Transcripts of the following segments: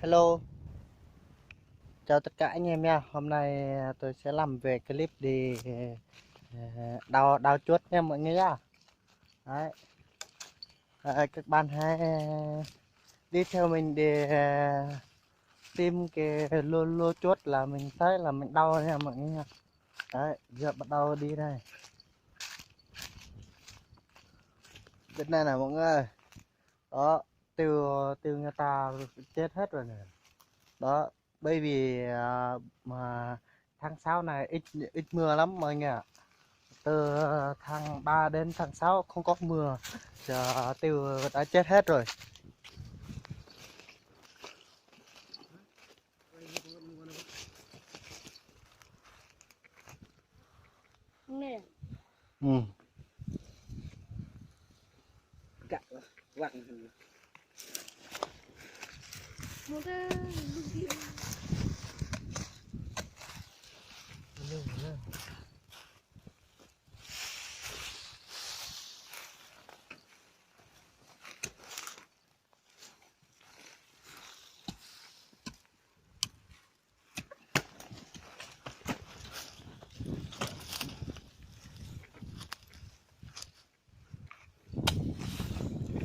Hello, chào tất cả anh em nha. Hôm nay tôi sẽ làm về clip đi đào đào chuột nha mọi người nhá. Đấy. Các bạn hãy đi theo mình để tìm cái lô chuột là mình thấy là mình đào nha mọi người nha. Đấy, giờ bắt đầu đi đây. Bên này là mọi người. Đó, tiêu tiêu người ta chết hết rồi nè. Đó, bởi vì mà tháng 6 này ít mưa lắm mọi người ạ. Từ tháng 3 đến tháng 6 không có mưa, giờ tiêu đã chết hết rồi. Nè. Ừ. Cắt vặn Một cái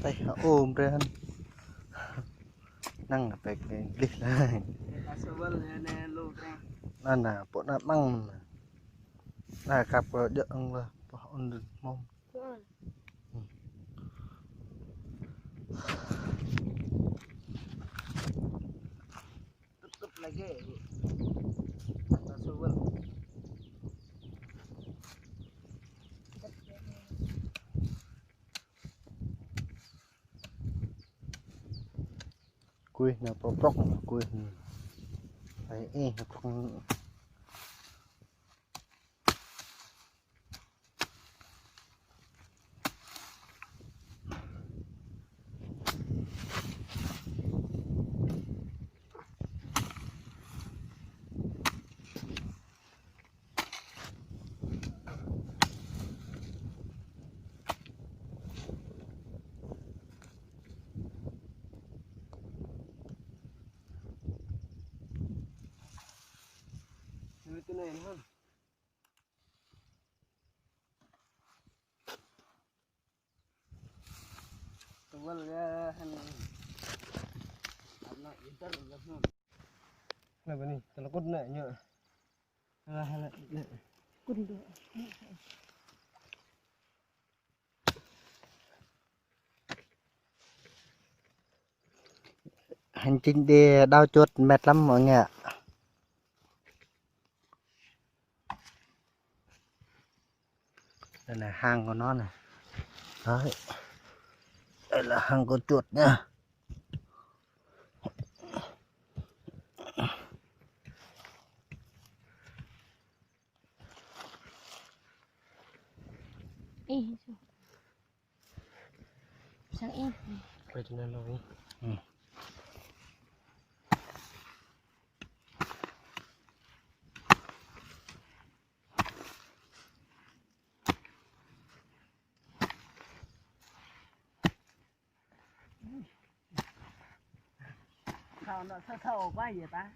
Đây ôm ra năng là phải cái đi lại nên là bộ nó băng là cặp rồi đỡ ông là ôn được mong tutup lagi. cùi là bộ bóc cùi phải không. Itu nih kan. Tawal ya han. Anak gitar kan. Là bên này, nó cốt nệ nhựa. Là cùn được. Hành trình đi đào chuột mệt lắm mọi người ạ. Đây là hang của nó này. Đấy. Đây là hang con chuột nha. Ê, sáng em. quay cho nên nó. Sao nó thâu quá vậy ta?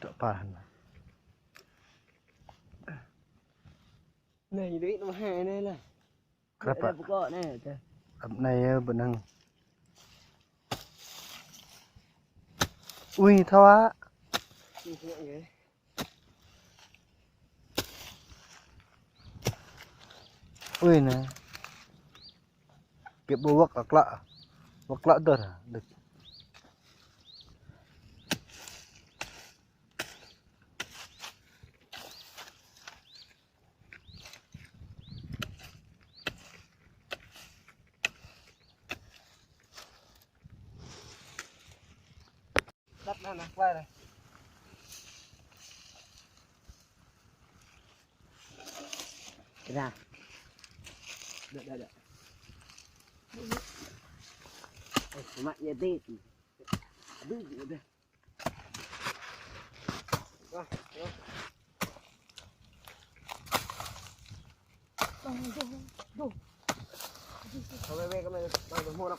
Chỗ bàn Này đấy nó hè này là. crap ạ. Có này. Ẩm này bữa năng. Ui thao á. Ui nè. Cái bộ vắc lạ được à? Được. Đất này quay này. Ra. Đợi. Mạnh như thế. Đúng rồi đây. Rồi. Đồ. Thôi về cái này tôi mua đâu.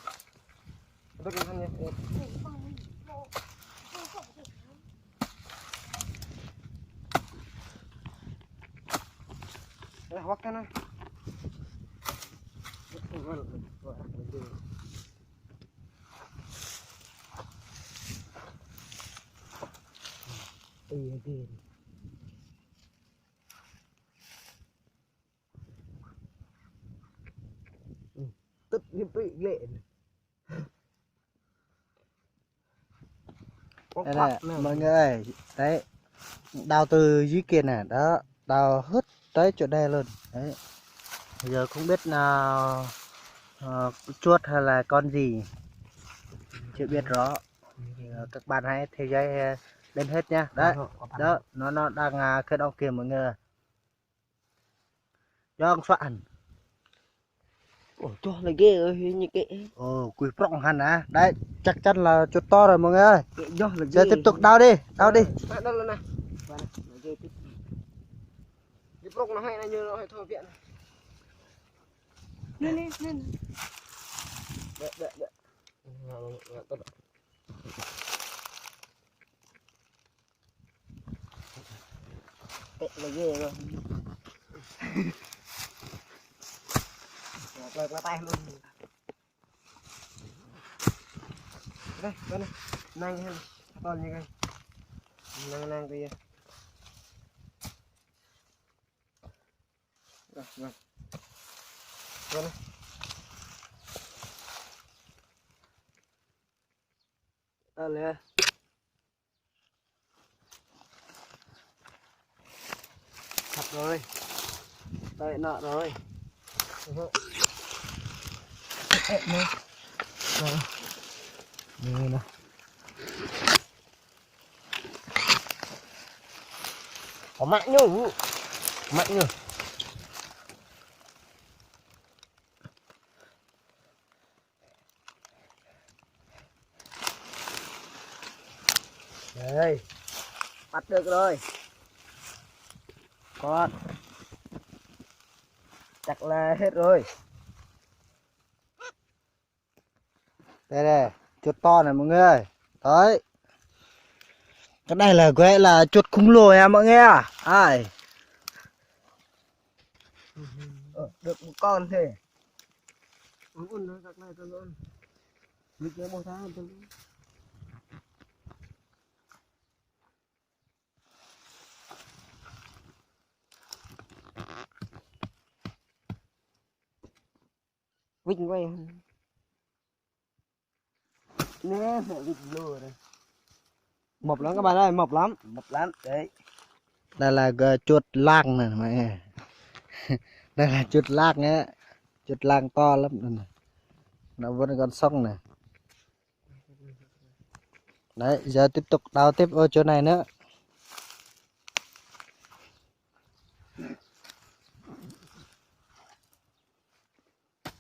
Tôi đi thằng nhé. Đây hoắc cái này. Tức liêm tụy lệ. Đây này mọi người ơi, đấy đào từ dưới kia nè, đó đào hết tới chỗ đây luôn đấy. Bây giờ không biết nào chuột hay là con gì chưa biết rõ. Các bạn hãy theo dõi đến hết nha. Đấy đó nó đang khởi động kìa mọi người. Do ông soạn. Ủa cho là ghê ơi như cái. Ồ quỳ prong hẳn à. Đấy chắc chắn là chuột to rồi mọi người ơi. Do là Giờ tiếp tục đào đi, đào đi. Đây là này. Cái prong nó hay là như nó hay thôi viện. Nên Đợi. Tốt rồi. Tệ là ghê rồi. Rồi qua tay luôn. Đây này. Nang hen. To như cái. Nang kia. Rồi. Rồi này. Lẹ. Thật rồi. Đây nọ rồi. Đây nè. Có mạnh nhủ. Mạnh nhỉ. Đây Bắt được rồi. con. Chắc là hết rồi. Đây này, chuột to này mọi người ơi. Đấy. Cái này là gọi là chuột khủng lồ nha mọi người à. Ai. Được một con thế. Ôn nó các này tôi ôn. Lịch nó bao tháng tôi. Vinh quay. Nè, vinh lừa rồi. Mập lắm các bạn ơi, mập lắm. Đấy. Đây là chuột lang này mọi người. Đây là chuột lang á. Chuột lang to lắm này. Nó vẫn còn sống này. Đấy, giờ tiếp tục đào tiếp ở chỗ này nữa.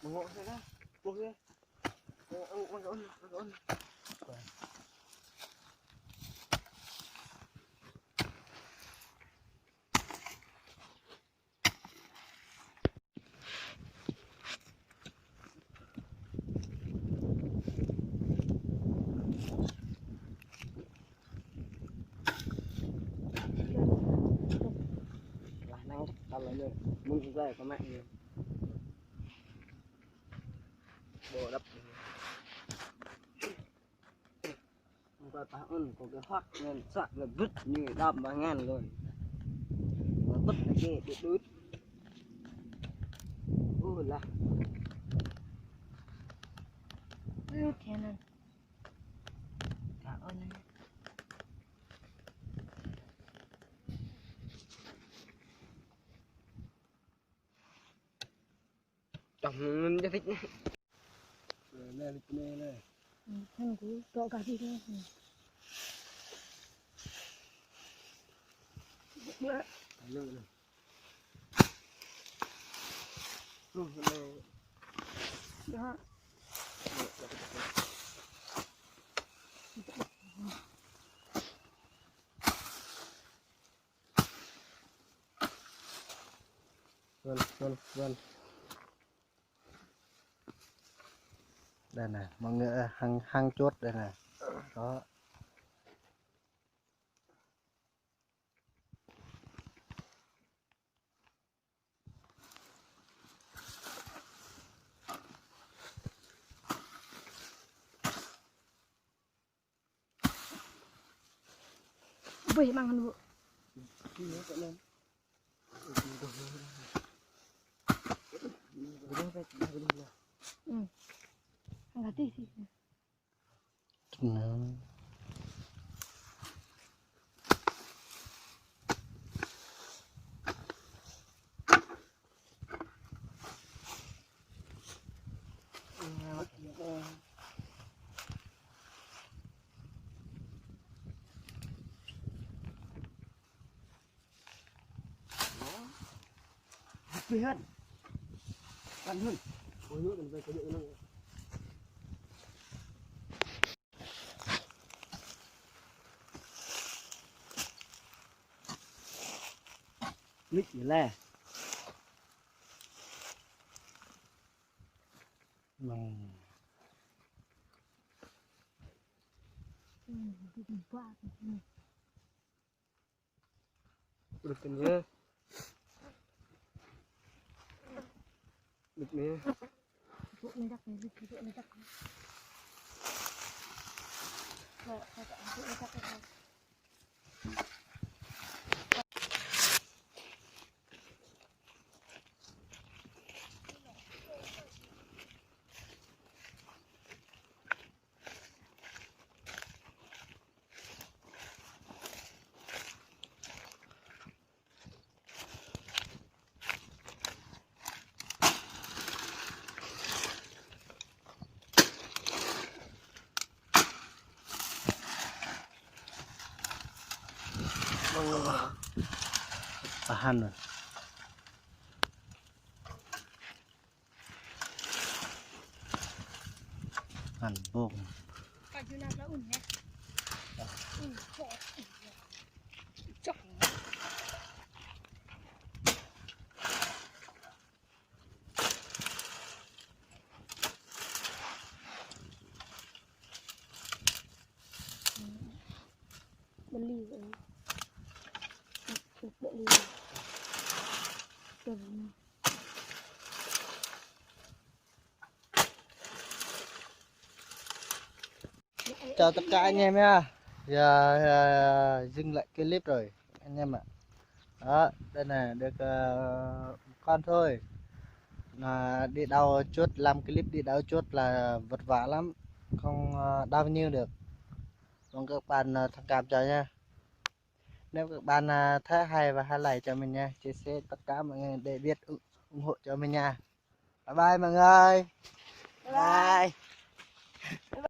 Ngộ thế đó. Ok. Ôn. Năng tao lấy rồi. Mừng ra có mạnh rồi. Bộ đập. Qua ta ơn có cái hoắc nên sạc là vứt như đâm mà ngàn rồi. Nó vứt cái kia để đứt. Là thế này. cảm ơn anh. Chồng cho thích nhé. Này. Thằng cứ cọ cả đi thôi. Lương này. Đó. Vâng. đây này mọi người hang chốt đây này đó. Bơi mang hẳn vợ. Hẳn là tí gì. Ừ. Phi hơn ăn hơn ôi nước mình về cái điện nó mít gì lè được cần nhớ được nhớ Vợ này chắc này, vợ này chắc. Vợ này chắc này. Tahan rồi. Hẳn bông. Cả chú nào đã ủn nhé. Chọc. Beli vậy. Beli. Cầm. Chào tất cả anh em nha. Giờ dừng lại clip rồi anh em ạ. Đó, đây này được con thôi. Là đi đào chốt, làm clip đi đào chốt là vất vả lắm, không đào nhiêu được. Mong các bạn thông cảm cho nha. Nếu các bạn thấy hay và like cho mình nha, chia sẻ tất cả mọi người để biết ủng hộ cho mình nha. Bye bye mọi người. bye.